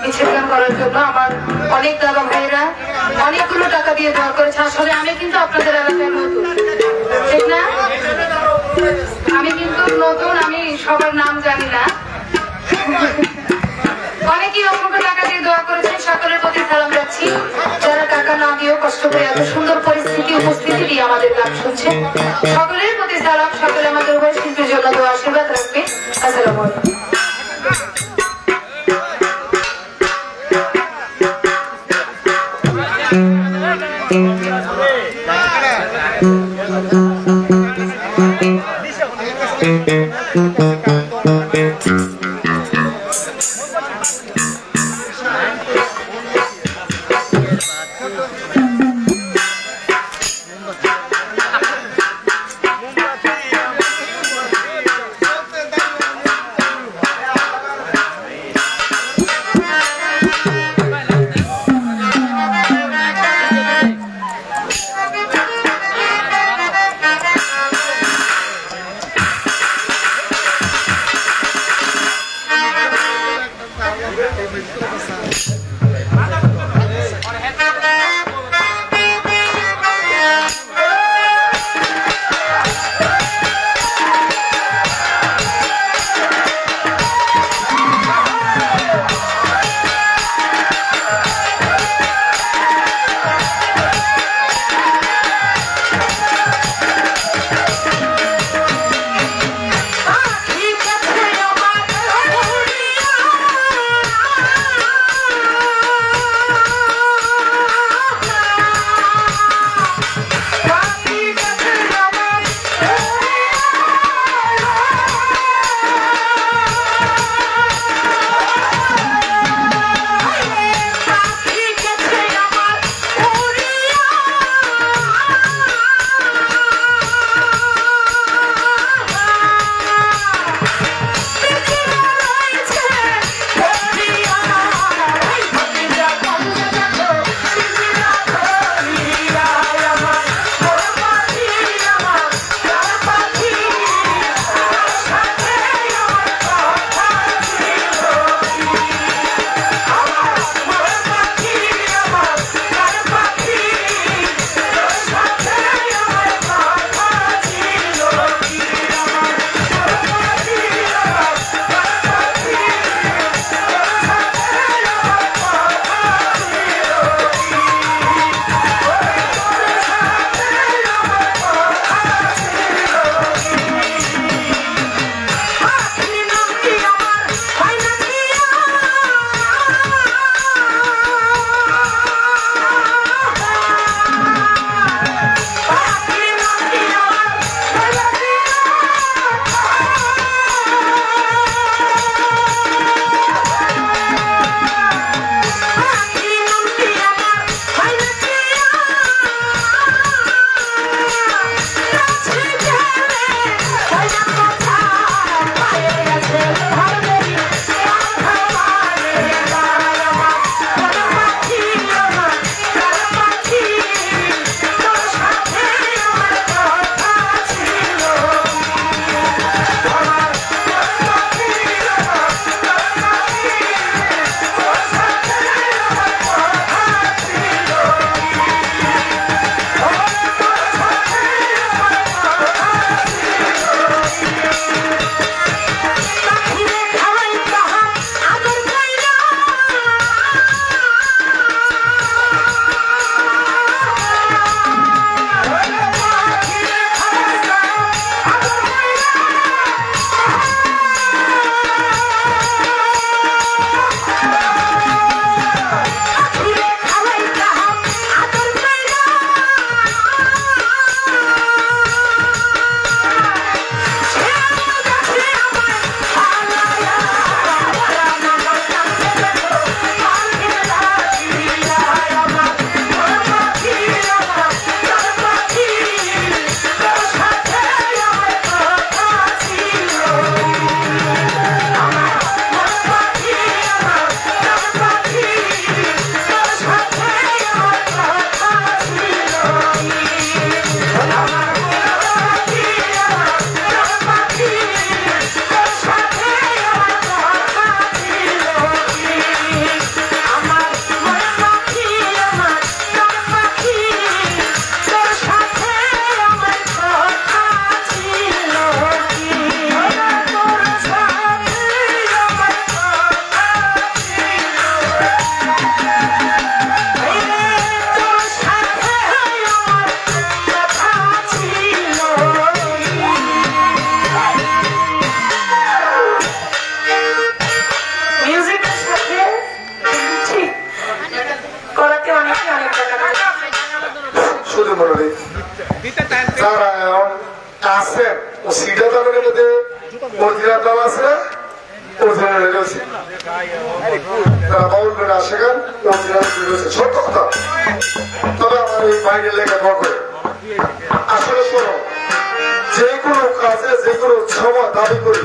A: বিচ্ছেদন করার জন্য। আমার অনেক দাদা ভাইরা অনেকগুলো টাকা দিয়ে দেওয়া করেছে। আসলে আমি কিন্তু আপনাদের এলাকায় নতুন, ঠিক না? আমি কিন্তু নতুন, আমি সবার নাম জানি না। অনেকেই অসংখ্য টাকা দিয়ে দোয়া করেছেন, সকলের প্রতি সালাম যাচ্ছি। যারা টাকা না দিয়েও কষ্ট করে এত সুন্দর পরিস্থিতি উপস্থিতি দিয়ে আমাদের গান শুনছেন, সকলের প্রতি সালাম। সকলে আমাদের উভয় শিল্পীর জন্য দোয়া আশীর্বাদ রাখবে। আসসালামু আলাইকুম।
D: মন্ডলী যারা এখন আছেন ও সিটা দলের মধ্যে অরিজিনাল দল আছে অরিজিনাল রয়েছে তারা বাউল করে আসে গান অরিজিনাল রয়েছে সত্য কথা তবে আমার এই বাইরের লেখা করে আসলে কোনো যে কোনো কাজে যে কোনো সময় দাবি করি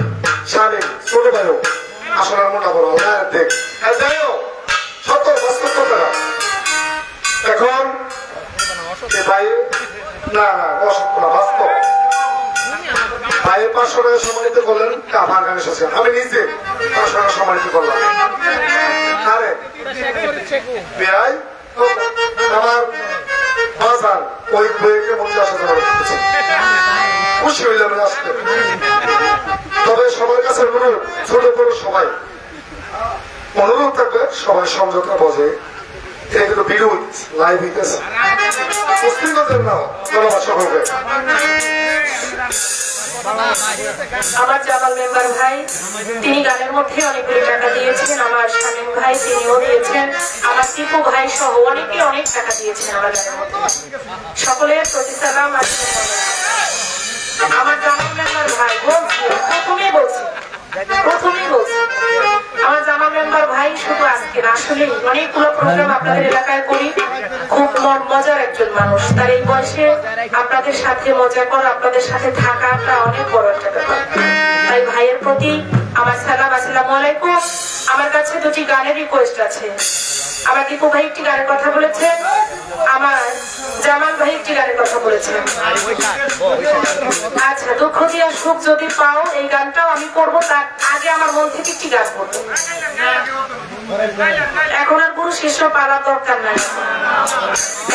D: স্বামী ছোট ভাইও আসলে মনে করো হ্যাঁ দেখ হ্যাঁ যাইও সত্য বাস্তব কথা এখন ভাই না না অসত্য না বাস্তব ভাইয়ের 500 টাকা সম্মানিত করলেন আমার গানের সাথে আমি নিজে 500 টাকা সম্মানিত করলাম আরে ভাই আমার বাজার ওই বইয়ের মধ্যে আসা যাওয়ার খুশি হইলাম আসতে তবে সবার কাছে অনুরোধ ছোট বড় সবাই অনুরোধ থাকবে সবাই সমঝোতা বজে এটা কিন্তু ভিডিও লাইভ হইতেছে মুসলিম বাজার নাও ধন্যবাদ সকলকে
C: আমার জামাল মেম্বার ভাই তিনি গানের মধ্যে অনেকগুলি টাকা দিয়েছেন আমার শামীম ভাই তিনিও দিয়েছেন আমার টিপু ভাই সহ অনেকে অনেক টাকা দিয়েছেন আমার গানের মধ্যে সকলের প্রতি সালাম আমার জামাল মেম্বার ভাই বলছি প্রথমেই বলছি আমার জামাল মেম্বার ভাই শুধু আজকে না আসলে অনেকগুলো প্রোগ্রাম আপনাদের এলাকায় করি খুব মজার একজন মানুষ তার এই বয়সে আপনাদের সাথে মজা করা আপনাদের সাথে থাকাটা অনেক বড় একটা ব্যাপার তাই ভাইয়ের প্রতি আমার সালাম আসসালামু আলাইকুম আমার কাছে দুটি গানের রিকোয়েস্ট আছে আমার দীপু ভাই একটি গানের কথা বলেছেন আমার জামাল ভাই একটি গানের কথা বলেছেন আচ্ছা দুঃখ দিয়া সুখ যদি পাও এই গানটাও আমি করবো তার আগে আমার মন থেকে একটি গান করবো এখন আর পুরো শিষ্য পালার দরকার নাই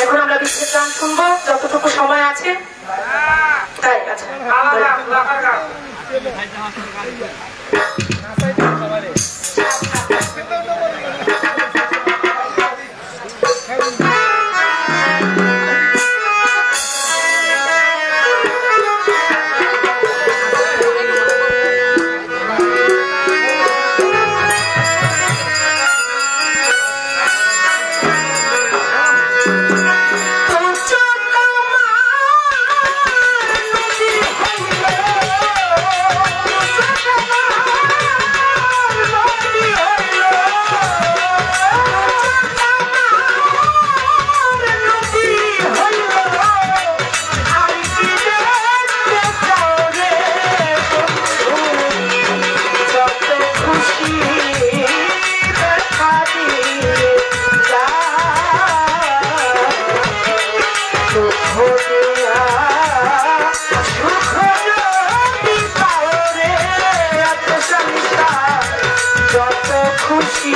C: এখন আমরা বিশেষ গান শুনবো যতটুকু সময় আছে তাই আচ্ছা খুশি